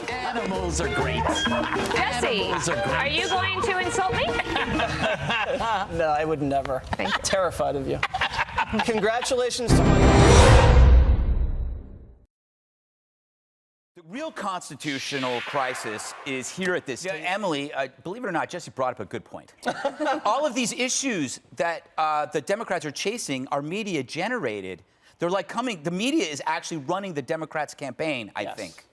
Animals are great. Jesse, are you going to insult me? No, I would never. Terrified of you. Congratulations to my... The real constitutional crisis is here at this table. Emily, believe it or not, Jesse brought up a good point. All of these issues that the Democrats are chasing are media generated. They're like coming, the media is actually running the Democrats' campaign, I think.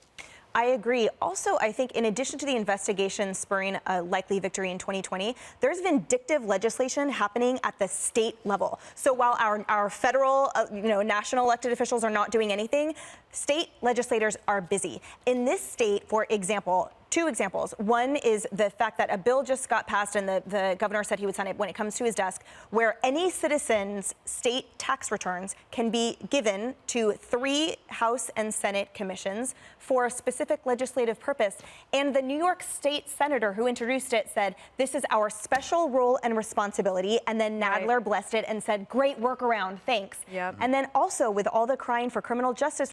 I agree. Also, I think in addition to the investigation spurring a likely victory in 2020, there's vindictive legislation happening at the state level. So while our federal, national elected officials are not doing anything, state legislators are busy. In this state, for example, two examples. One is the fact that a bill just got passed and the governor said he would sign it when it comes to his desk, where any citizen's state tax returns can be given to 3 House and Senate commissions for a specific legislative purpose. And the New York State senator who introduced it said, this is our special role and responsibility. And then Nadler blessed it and said, great workaround, thanks. Yep. And then also with all the crying for criminal justice,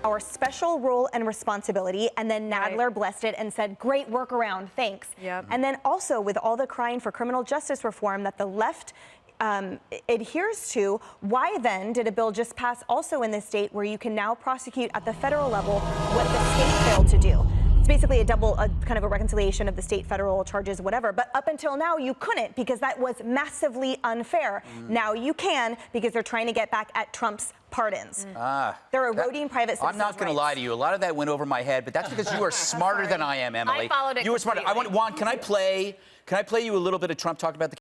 our special role and responsibility, and then Nadler blessed it and said, great workaround, thanks. Yep. And then also with all the crying for criminal justice reform that the left adheres to, why then did a bill just pass also in this state where you can now prosecute at the federal level what the state failed to do? It's basically a kind of a reconciliation of the state federal charges, whatever. But up until now, you couldn't because that was massively unfair. Now you can because they're trying to get back at Trump's pardons. They're eroding private citizens' I'm not going to lie to you. A lot of that went over my head, but that's because you are smarter than I am, Emily. I followed it You were smarter. Juan, can I play you a little bit of Trump talking about the...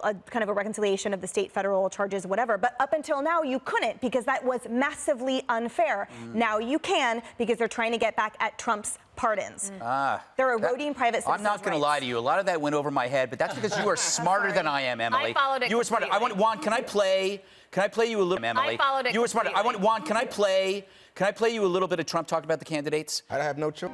kind of a reconciliation of the state-federal charges, whatever. But up until now, you couldn't because that was massively unfair. Now you can because they're trying to get back at Trump's pardons. They're eroding private citizens' I'm not going to lie to you. A lot of that went over my head, but that's because you are smarter than I am, Emily. I followed it You were smarter. I want Juan. Can I play you a little? Emily. I followed it You were smarter. I want completely. Juan. Can I play you a little bit of Trump talking about the candidates? I have no choice.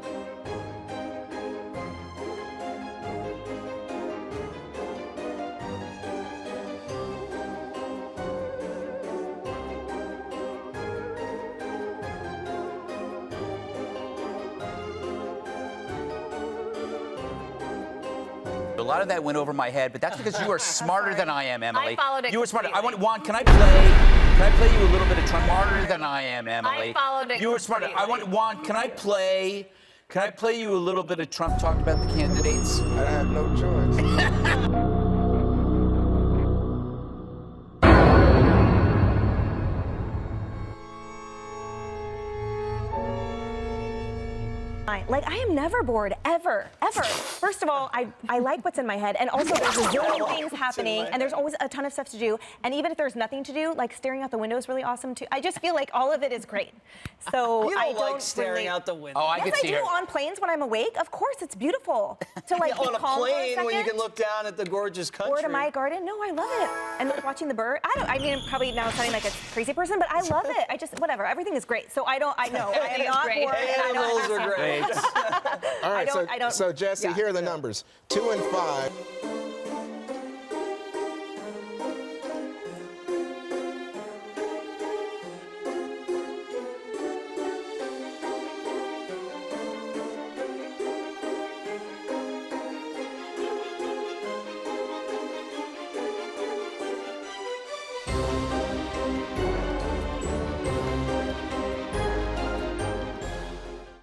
A lot of that went over my head, but that's because you are smarter than I am, Emily. I followed it You were smarter. I completely. want Juan. Can I play you a little bit of Trump? Smarter than I am, Emily. I followed it You were smarter. I want Juan. Can I play you a little bit of Trump talking about the candidates? I have no choice. Like, I am never bored, ever. First of all, I like what's in my head, and also there's a zillion things happening, and there's always a ton of stuff to do, and even if there's nothing to do, like staring out the window is really awesome too. I just feel like all of it is great. So You I don't like don't staring really... out the window. Oh, I Yes, can I see do her. on planes when I'm awake. Of course, it's beautiful to like be On a calm for plane when you second. can look down at the gorgeous country. Or to my garden. No, I love it. And like watching the bird. I mean, probably now sounding like a crazy person, but I love it. I just, whatever. Everything is great. So I know. I am Everything is not great. bored. and I don't- Animals are great. All right, I don't- so Jesse, yeah. here are the numbers. 2 and 5.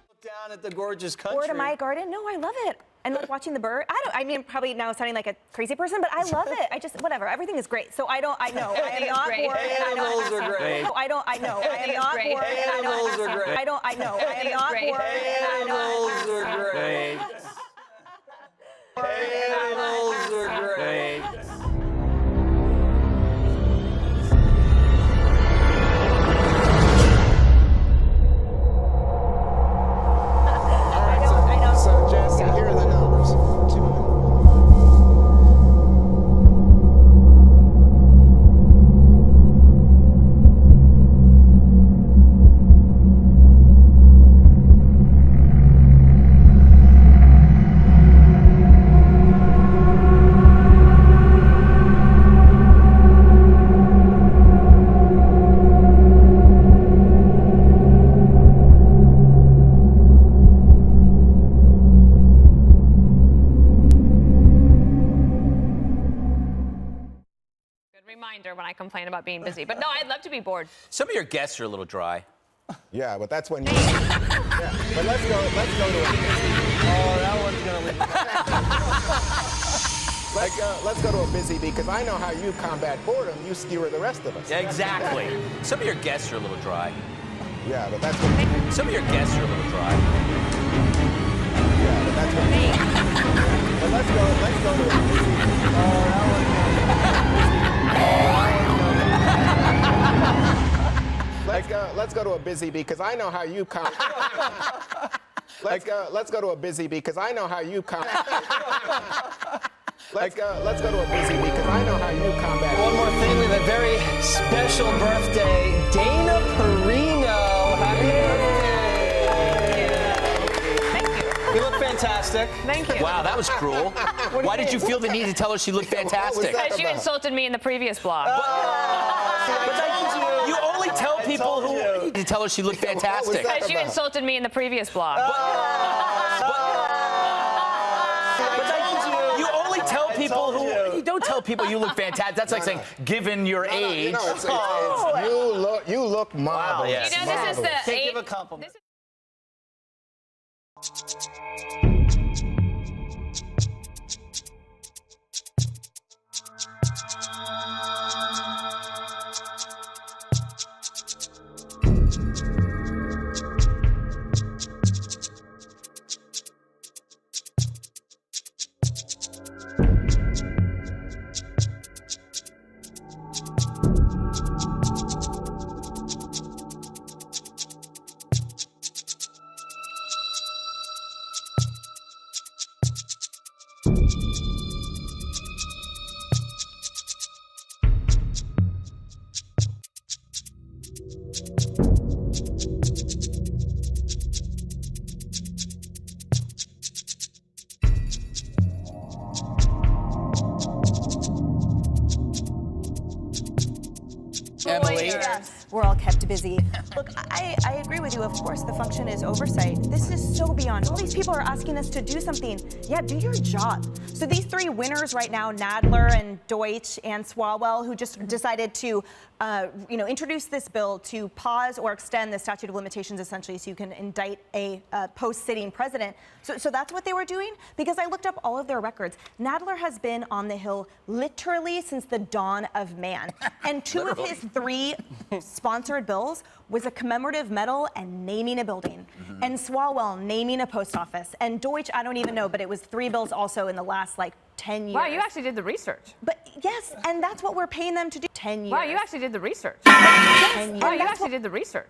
Look down at the gorgeous country. Or to my garden. No, I love it. And like watching the bird. I mean, probably now sounding like a crazy person, but I love it. I just, whatever. Everything is great. So I know. I am Everything is not great. bored. and I don't- Animals are great. No, I know. I am Everything is not great. bored. and I don't- Animals are great. I know. I am Everything is not great. bored. and I don't- Animals are great. Animals are great. I don't. So Jesse, here are the numbers. 2 and Good reminder when I complain about being busy. But no, I'd love to be bored. Some of your guests are a little dry. Yeah, but that's when you. Yeah, but let's go to Oh, that one's gonna leave. let's go to a busy bee because I know how you combat boredom. You skewer the rest of us. Exactly. Some of your guests are a little dry. Yeah, but that's when. Some of your guests are a little dry. Yeah, but that's when. But let's go to a busy bee. Oh, that one's Let's go to a busy bee because I know how you let's go to a busy bee because I know how you let's go to a busy bee because I know how you combat. One more thing, we have a very special birthday, Dana Perino. Happy birthday! Thank you. You look fantastic. Thank you. Wow, that was cruel. Why did you feel the need to tell her she looked fantastic? that? Because you insulted me in the previous blog. You only tell people who you. need to tell her she looked What was fantastic. that? Because you insulted me in the previous blog. You only tell people who you don't tell people you look fantastic. That's like saying, given your age. You look marvelous. yes. You know, this is the Can't eight. give a compliment. this is- easy. Look, I agree with you. Of course, the function is oversight. This is so beyond. All these people are asking us to do something. Yeah, do your job. So these three winners right now, Nadler and Deutsch and Swalwell, who just decided to introduce this bill to pause or extend the statute of limitations, essentially, so you can indict a post-sitting president. So that's what they were doing? Because I looked up all of their records. Nadler has been on the Hill literally since the dawn of man. And two of his three sponsored bills was a commemorative medal and naming a building. And Swalwell naming a post office. And Deutsch, I don't even know, but it was three bills also in the last, 10 years. Wow, you actually did the research. But yes, and that's what we're paying them to do. 10 years. Wow, you actually did the research. Yes, Wow, you actually did the research.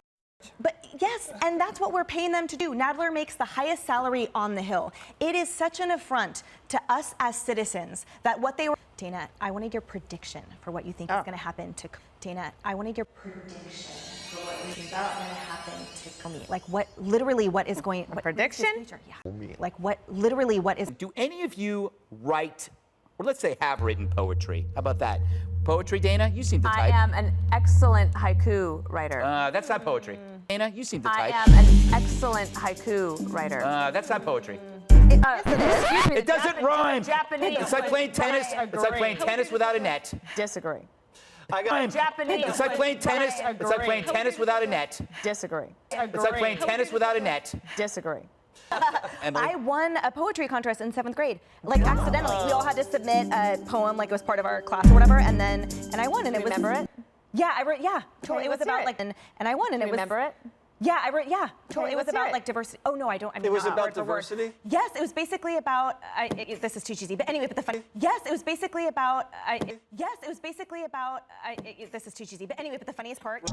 But yes, and that's what we're paying them to do. Nadler makes the highest salary on the Hill. It is such an affront to us as citizens that what they were... Dana, I wanted your prediction for what you think is going to happen to... Dana, I wanted your prediction for what you think is going to happen to me. What is going... Prediction? Yeah. What is... Do any of you write, or let's say have written poetry? How about that? Poetry, Dana? You seem the type. I am an excellent haiku writer. That's not poetry. Dana, you seem the type. I am an excellent haiku writer. That's not poetry. Excuse me. It doesn't rhyme. Japanese. It's like playing tennis. It's like playing tennis without a net. Disagree. I got Japanese. It's like playing tennis. It's like playing tennis without a net. Disagree. It's like playing tennis without a net. Disagree. Emily? I won a poetry contest in 7th grade, accidentally. We all had to submit a poem, it was part of our class or whatever, and I won, and it was. Remember it? Yeah, I wrote. Yeah, totally. It was about and I won, and it was. Remember it? Yeah, I wrote. Yeah, totally. It was let's hear about it. diversity. Oh no, I don't. I mean, It was not about word for word. diversity? Yes, it was basically about. This is too cheesy, but anyway. But the funny. Yes, it was basically about. Yes, it was basically about. This is too cheesy, but anyway. But the funniest part.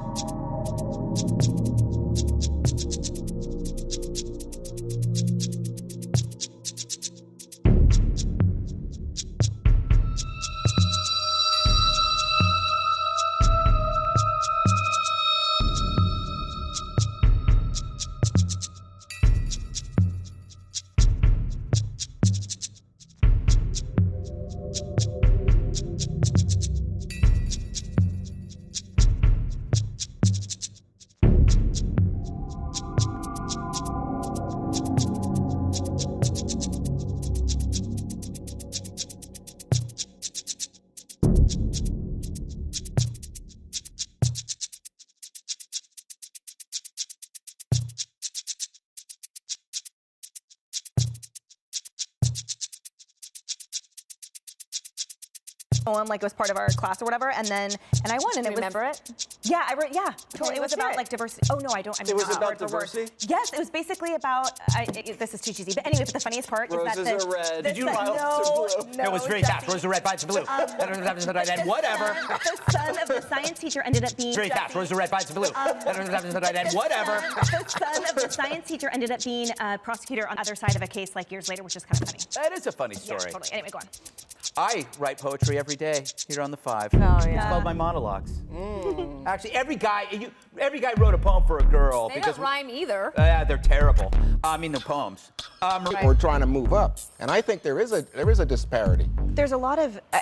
Poem, it was part of our class or whatever, and I won, and it was. Remember it? Yeah, I wrote. Yeah, totally. It was let's hear about it. diversity. Oh no, I don't. I mean, It was not about word for word. diversity? Yes, it was basically about. This is too cheesy, but anyway. But the funniest part Roses is that are red. Did you violets are blue? No, It was very fast. Roses are red, violets are blue. And whatever. The son of the science teacher ended up being. Very fast. Roses are red, violets are blue. And whatever. The son of the science teacher ended up being a prosecutor on the other side of a case years later, which is kind of funny. That is a funny Yeah, story. totally. Anyway, go on. I write poetry every day here on the 5. Oh, yeah. It's called my monologues. Actually, every guy wrote a poem for a girl They because don't rhyme either. they're terrible. I mean, the poems. We're trying to move up, and I think there is a disparity. I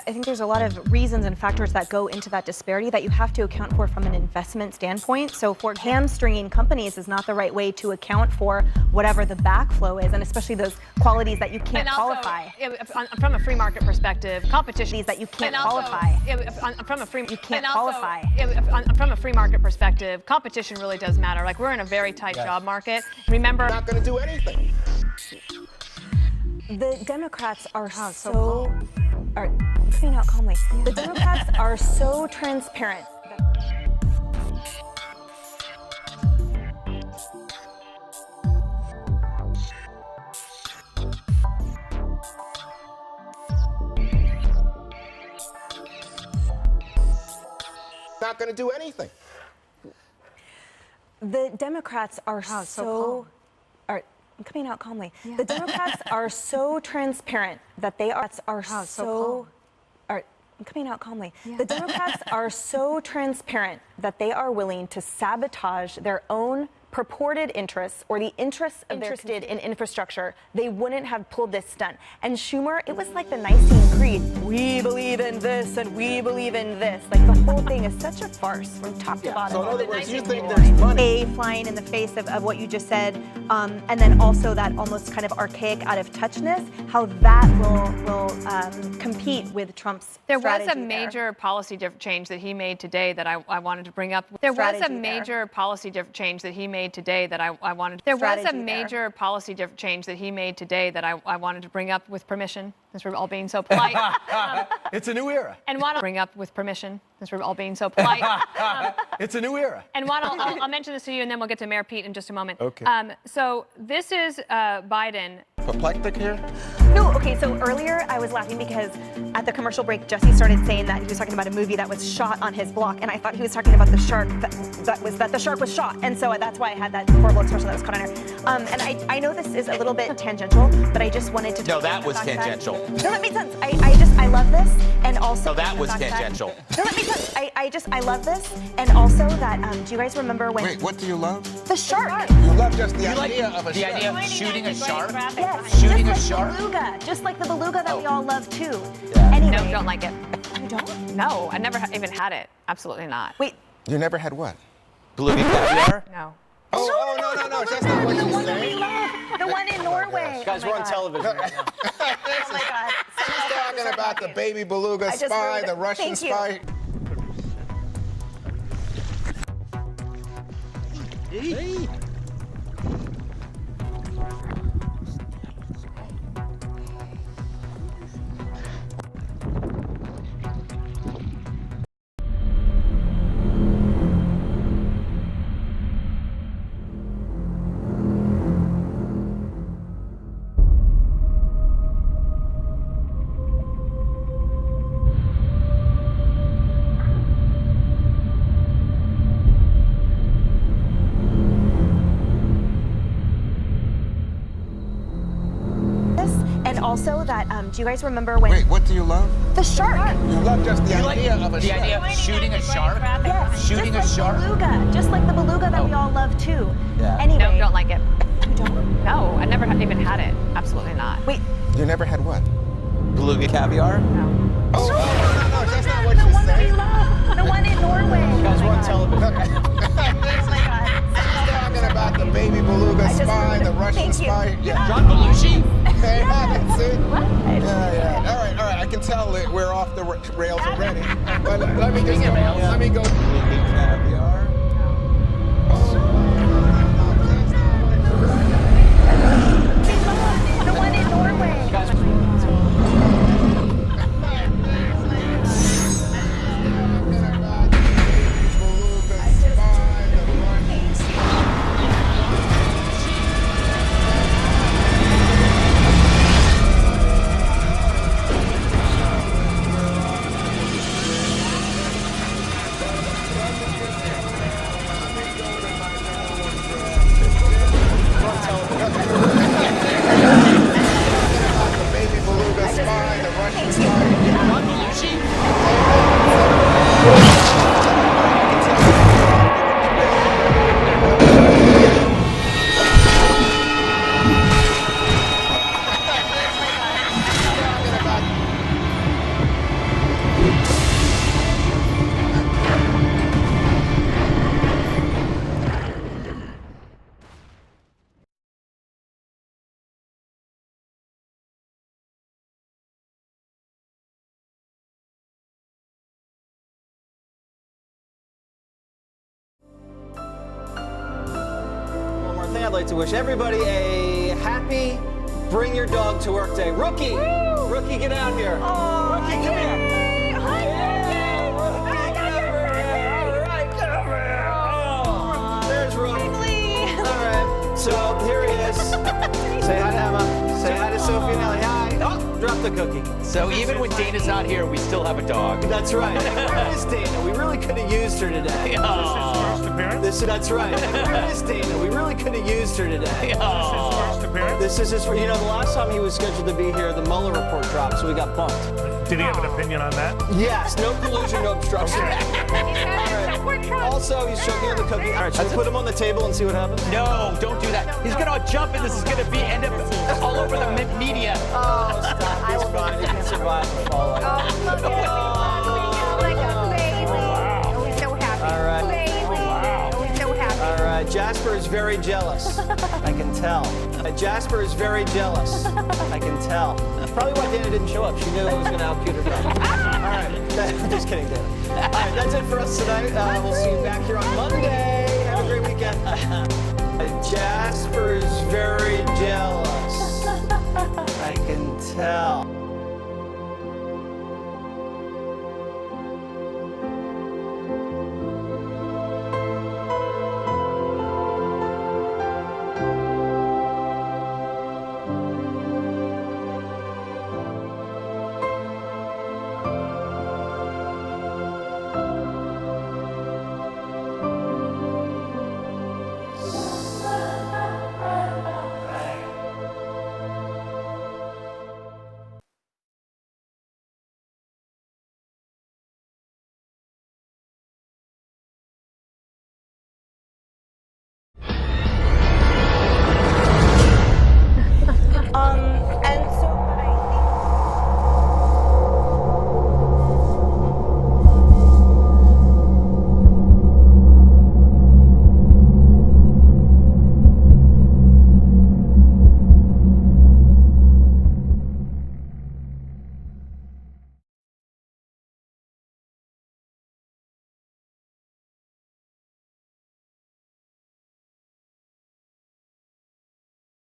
think there's a lot of reasons and factors that go into that disparity that you have to account for from an investment standpoint. So for hamstringing companies is not the right way to account for whatever the backflow is, and especially those qualities that you can't And also, qualify. from a free market perspective, competition. These that you can't And also, qualify. from a free You can't and also, qualify. From a free market perspective, competition really does matter. We're in a very tight job market. Remember, Not going to do anything. The Democrats are so. Coming out calmly. The Democrats are so transparent. Not going to do anything. The Democrats are coming out calmly. The Democrats are so transparent that they are coming out calmly. The Democrats are so transparent that they are willing to sabotage their own purported interests or the interests of interested in infrastructure, they wouldn't have pulled this stunt. And Schumer, it was like the Nicene Creed. We believe in this and we believe in this. Like the whole thing is such a farce from top to bottom. So in other words, you think there's money? Flying in the face of what you just said, and then also that almost kind of archaic out of touchness, how that will compete with Trump's There was strategy a major policy change that he made today that I wanted to bring up. There was a major policy change that he made today that I wanted. There was a major policy change that he made today that I wanted to bring up with permission, since we're all being so polite. It's a new era. And want to bring up with permission, since we're all being so polite. It's a new era. And I'll mention this to you, and then we'll get to Mayor Pete in just a moment. Okay. So this is Biden. Apoplectic here? No, okay, so earlier I was laughing because at the commercial break, Jesse started saying that he was talking about a movie that was shot on his block, and I thought he was talking about the shark that the shark was shot, and so that's why I had that horrible expression that was caught on air. And I know this is a little bit tangential, but I just wanted to. No, that was tangential. No, that made sense. I love this, and also. No, that was tangential. No, that makes sense. I love this, and also that. Do you guys remember when? Wait, what do you love? The shark. You love just the Like idea of a the shark. idea of shooting a shark? Yes, Shooting a just like shark? beluga, just like the beluga that we all love too. Yeah. Anyway, No, don't like it. you don't. No, I never even had it. Absolutely not. Wait. You never had what? Beluga caviar? No. Oh, no. That's not what she's saying. The one in Norway. Guys, Oh we're my on God. television right now. Oh my God. She's talking about the baby beluga I just spy, ruined the it. Russian Thank you. spy. And also that. Do you guys remember when? Wait, what do you love? The shark. You love just the idea of a The shark. idea of shooting a shark? Yes, Shooting a just like shark? beluga, just like the beluga that we all love too. Yeah. Anyway. No, don't like it. You don't? No, I never even had it. Absolutely not. Wait. You never had what? Beluga caviar? No. Oh, no. That's not what The she's one that we saying. love. The one in Norway. Guys, we're on television. Oh my God. She's talking about the baby beluga just spy, ruined the it. Russian Thank you. spy. Yeah. John Belushi? Hey, that's it. What? Yeah. All right. I can tell that we're off the rails already. But let me just go. Let me go. Beluga caviar? The one in Norway. Guys, John Belushi? one more thing, I'd like to wish everybody a happy Bring Your Dog to Work Day. Rookie! Rookie, get out here. Rookie, come here. Yay, Rookie, get over here. All right, get over here. Oh, there's Rookie. All right, so here he is. Say hi to Emma. Say hi to Sophie and Ellie. Hi. Oh, drop the cookie. So even when Dana's not here, we still have a dog. That's right. Where is Dana? We really could have used her today. That's right. Where is Dana? We really could have used her today. This is his, the last time he was scheduled to be here, the Mueller report dropped, so we got bumped. Did he have an opinion on that? Yes, no collusion, no obstruction. All right. Also, he's choking on the cookie. All right, should we put him on the table and see what happens? No, don't do that. He's gonna jump and this is gonna end up all over the media. Oh, stop. He's fine. He can survive the fall. Look at me. Like a baby. Wow. He's so happy. All right. Baby. Wow. He's so happy. All right, Jasper is very jealous. I can tell. Jasper is very jealous. I can tell. Probably why Dana didn't show up. She knew it was going to outcute her dog. All right, just kidding, Dana. All right, that's it for us tonight. We'll see you back here on Monday. Have a great weekend. Jasper is very jealous. I can tell.